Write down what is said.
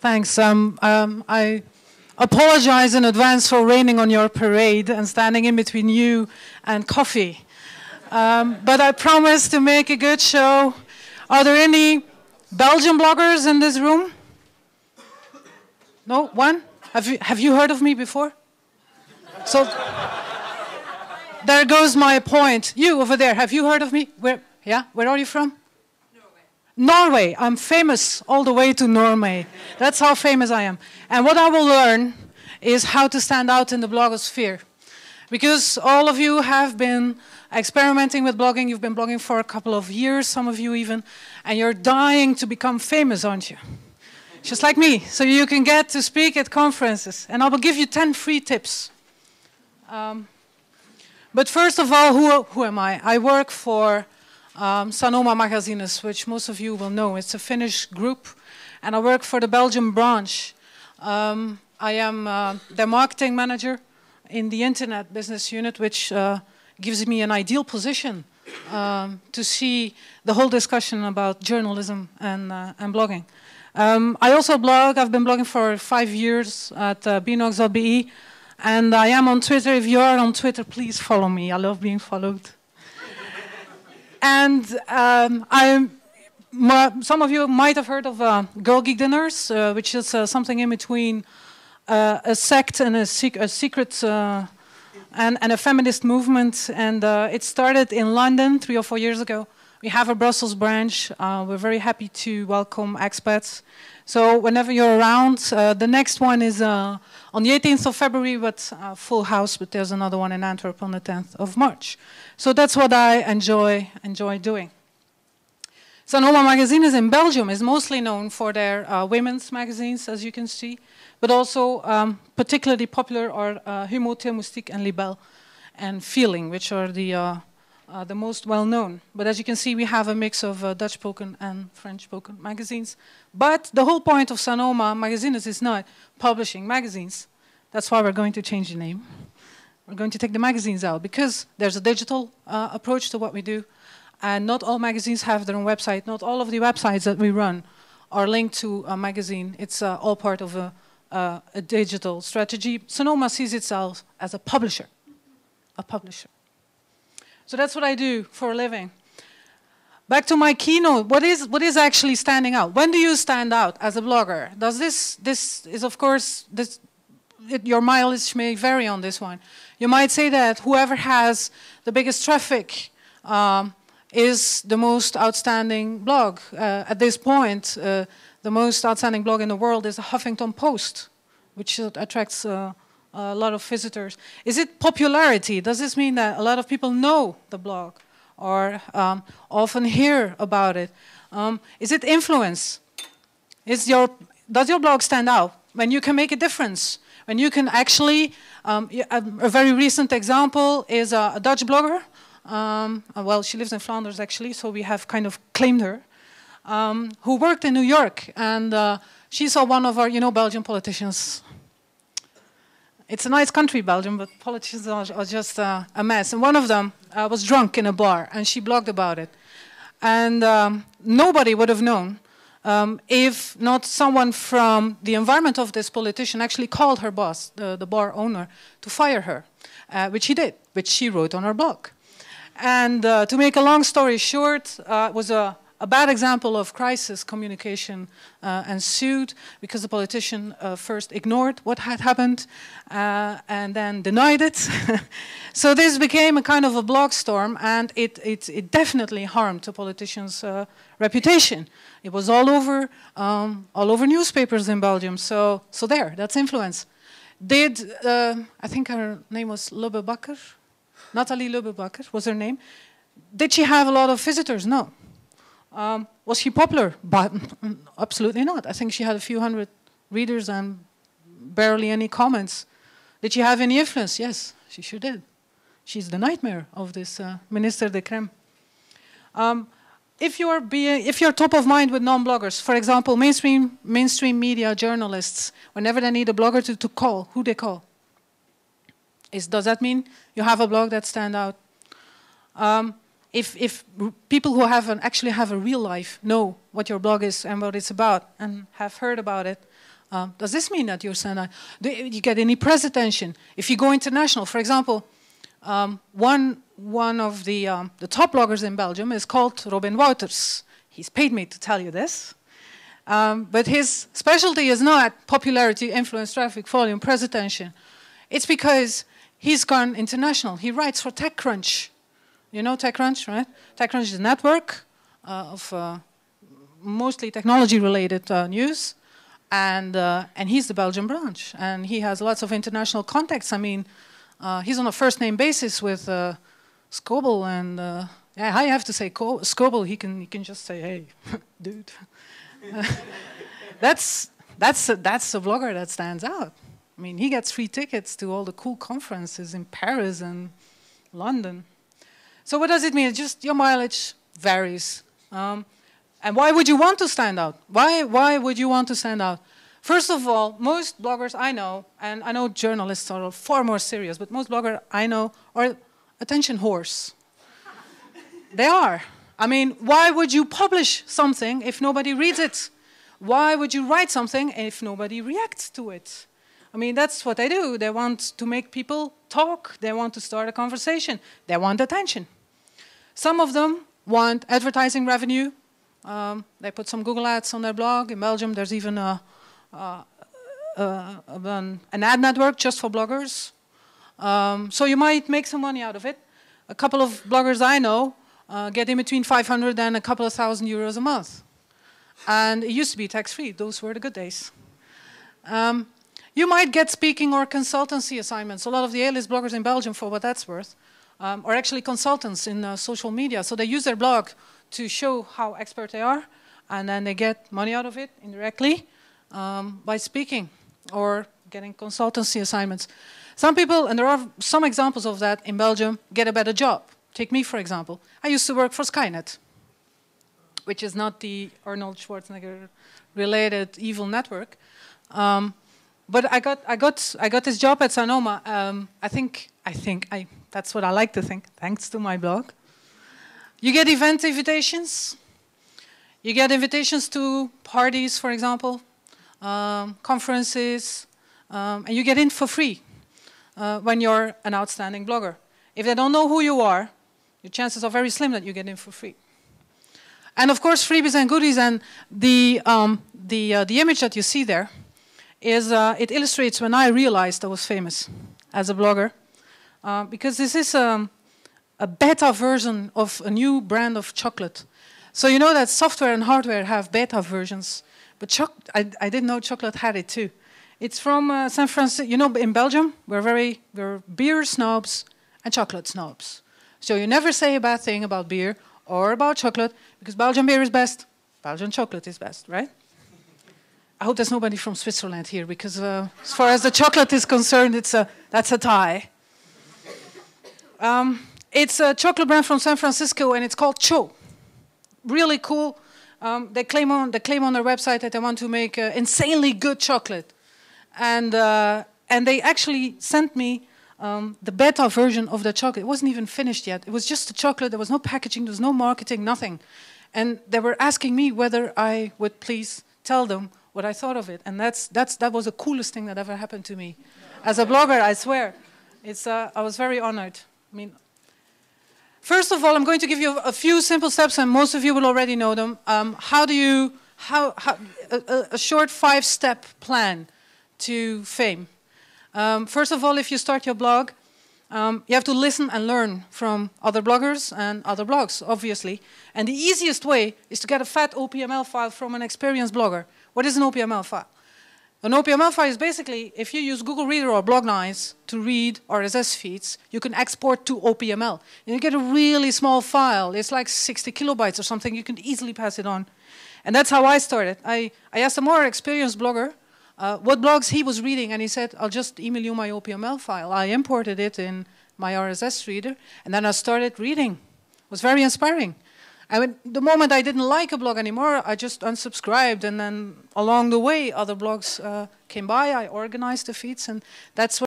Thanks. I apologize in advance for raining on your parade and standing in between you and coffee. But I promise to make a good show. Are there any Belgian bloggers in this room? No? One? Have you heard of me before? So there goes my point. You over there, have you heard of me? Where are you from? Norway. I'm famous all the way to Norway. That's how famous I am. And what I will learn is how to stand out in the blogosphere. Because all of you have been experimenting with blogging. You've been blogging for a couple of years, some of you even. And you're dying to become famous, aren't you? Just like me. So you can get to speak at conferences. And I will give you 10 free tips. But first of all, who am I? I work for Sanoma Magazine, which most of you will know. It's a Finnish group, and I work for the Belgian branch. I am their marketing manager in the internet business unit, which gives me an ideal position to see the whole discussion about journalism and blogging. I also blog. I've been blogging for 5 years at binox.be, and I am on Twitter. If you are on Twitter, please follow me. I love being followed. And some of you might have heard of Girl Geek Dinners, which is something in between a sect and a secret and a feminist movement. And it started in London 3 or 4 years ago. We have a Brussels branch. We're very happy to welcome expats. So whenever you're around, the next one is on the 18th of February, but full house, but there's another one in Antwerp on the 10th of March. So that's what I enjoy doing. Sanoma Magazine is in Belgium, is mostly known for their women's magazines, as you can see, but also particularly popular are Humo, Thermoustique, and Libelle, and Feeling, which are the most well-known. But as you can see, we have a mix of Dutch-spoken and French-spoken magazines. But the whole point of Sanoma Magazine is not publishing magazines. That's why we're going to change the name. We're going to take the magazines out because there's a digital approach to what we do. And not all magazines have their own website. Not all of the websites that we run are linked to a magazine. It's all part of a digital strategy. Sanoma sees itself as a publisher. So that's what I do for a living. Back to my keynote. What is actually standing out? When do you stand out as a blogger? Does this is of course your mileage may vary on this one. You might say that whoever has the biggest traffic is the most outstanding blog. At this point, the most outstanding blog in the world is the Huffington Post, which attracts a lot of visitors. Is it popularity? Does this mean that a lot of people know the blog or often hear about it? Is it influence? Does your blog stand out when you can make a difference? When you can actually, a very recent example is a Dutch blogger. Well, she lives in Flanders actually, so we have kind of claimed her, who worked in New York, and she saw one of our, Belgian politicians. It's a nice country, Belgium, but politicians are just a mess. And one of them was drunk in a bar, and she blogged about it. And nobody would have known if not someone from the environment of this politician actually called her boss, the bar owner, to fire her, which he did, which she wrote on her blog. And to make a long story short, it was a bad example of crisis communication ensued because the politician first ignored what had happened and then denied it. So this became a kind of a blog storm, and it definitely harmed the politician's reputation. It was all over newspapers in Belgium. So that's influence. I think her name was Lubbe-Bakker? Nathalie Lubbe-Bakker was her name. Did she have a lot of visitors? No. Was she popular? But absolutely not. I think she had a few hundred readers and barely any comments. Did she have any influence? Yes, she sure did. She's the nightmare of this Minister de Crème. If you're top of mind with non-bloggers, for example, mainstream media journalists, whenever they need a blogger to call, who they call? Does that mean you have a blog that stands out? If people who actually have a real life know what your blog is and what it's about and have heard about it, Does this mean that you're stand out? Do you get any press attention? If you go international, for example, one of the top bloggers in Belgium is called Clo Willaerts. He's paid me to tell you this. But his specialty is not popularity, influence, traffic, volume, press attention. It's because he's gone international. He writes for TechCrunch. You know TechCrunch, right? TechCrunch is a network of mostly technology-related news. And he's the Belgian branch. And he has lots of international contacts. I mean, he's on a first-name basis with Scoble. And yeah, I have to say Scoble. He can just say, hey, dude. That's a blogger that stands out. I mean, he gets free tickets to all the cool conferences in Paris and London. So what does it mean? It's just your mileage varies. And why would you want to stand out? Why would you want to stand out? First of all, most bloggers I know, and I know journalists are far more serious, but most bloggers I know are attention whores. They are. I mean, why would you publish something if nobody reads it? Why would you write something if nobody reacts to it? I mean, that's what they do. They want to make people talk. They want to start a conversation. They want attention. Some of them want advertising revenue. They put some Google ads on their blog. In Belgium, there's even an ad network just for bloggers. So you might make some money out of it. A couple of bloggers I know get in between 500 and a couple of €1,000 a month. And it used to be tax-free. Those were the good days. You might get speaking or consultancy assignments. A lot of the A-list bloggers in Belgium, for what that's worth, are actually consultants in social media. So they use their blog to show how expert they are, and then they get money out of it indirectly by speaking or getting consultancy assignments. Some people, and there are some examples of that in Belgium, get a better job. Take me, for example. I used to work for Skynet, which is not the Arnold Schwarzenegger-related evil network. But I got this job at Sanoma. That's what I like to think, thanks to my blog. You get event invitations. You get invitations to parties, for example, conferences, and you get in for free when you're an outstanding blogger. If they don't know who you are, your chances are very slim that you get in for free. And of course, freebies and goodies, and the image that you see there is it illustrates when I realized I was famous as a blogger, because this is a beta version of a new brand of chocolate. So you know that software and hardware have beta versions, but I didn't know chocolate had it too. It's from San Francisco. You know, in Belgium, we're beer snobs and chocolate snobs. So you never say a bad thing about beer or about chocolate, because Belgian beer is best, Belgian chocolate is best, right? I hope there's nobody from Switzerland here, because as far as the chocolate is concerned, that's a tie. It's a chocolate brand from San Francisco, and it's called Cho. Really cool. They claim on their website that they want to make insanely good chocolate, and they actually sent me the beta version of the chocolate. It wasn't even finished yet. It was just the chocolate. There was no packaging. There was no marketing. Nothing. And they were asking me whether I would please tell them what I thought of it. And that was the coolest thing that ever happened to me as a blogger. I swear. I was very honored. I mean, first of all, I'm going to give you a few simple steps, and most of you will already know them. A short 5-step plan to fame. First of all, if you start your blog, you have to listen and learn from other bloggers and other blogs, obviously. And the easiest way is to get a fat OPML file from an experienced blogger. What is an OPML file? An OPML file is basically, if you use Google Reader or Blognice to read RSS feeds, you can export to OPML. And you get a really small file. It's like 60 kilobytes or something. You can easily pass it on. And that's how I started. I asked a more experienced blogger what blogs he was reading, and he said, I'll just email you my OPML file. I imported it in my RSS reader, and then I started reading. It was very inspiring. And the moment I didn't like a blog anymore, I just unsubscribed, and then along the way, other blogs came by. I organized the feeds, and that's what